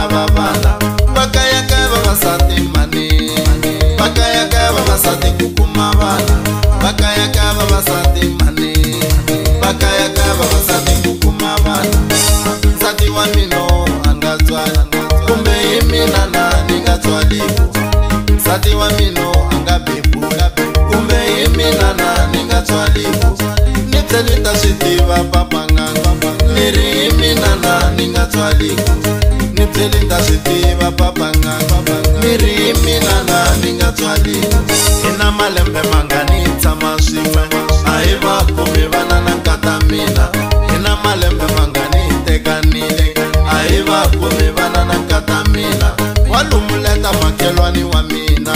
lava vana vakaya ka vavasati mani vakaya ka vavasati kukuma vana vakaya ka vavasati mani vakaya ka vavasati kukuma vana nsati wa mino anga tswali kumbe hi mina nani nga tswaliku nsati wa mino anga bebula kumbe hi mina nani nga tswaliku ni tlheli ta swi tiva papanganga ni ri hi mina nani nga tswaliku ni tlheli ta swi tiva papanganga ni ri hi mina nani nga tswaliku hi na malembe mangani tshama swin'we a hi va kumi vana na nkata mina hi na malembe mangani tekanile a hi va kumi vana na nkata mina wa lumuleta makelwani wa mina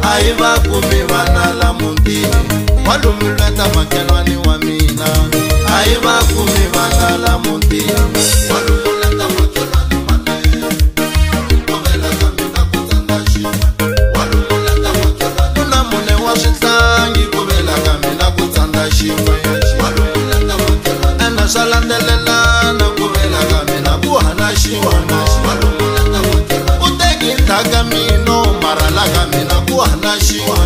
a hi va kumi vana la mutini wa lumuleta makelwani wa mina a hi va kumi vana la mutini wa lumuleta makelwani wa mina kovela ka mina ku tsanda xin'we wa lumuleta makelwani na mune wa swihlangi kovela ka mina ku tsanda xin'we wa lumuleta makelwani ena swa landzelelana kovela ka mina ku hana xin'we wa lumuleta makelwani u teki ndhaka mino marhala ka mina ku hana xin'we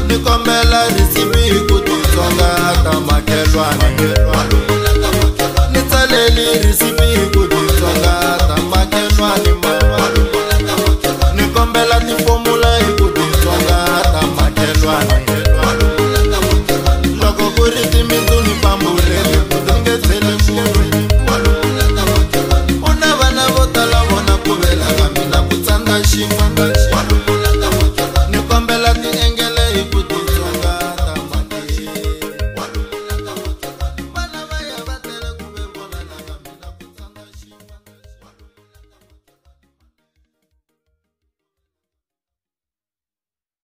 Nikombela risibi kutusonga hata makelo makhelwane ni tsaleli risipi hi ku titsonga ta makhelwane ni kombela tifomula hi ku titsonga ta makhelwane loko ku ri timitsu ni pambu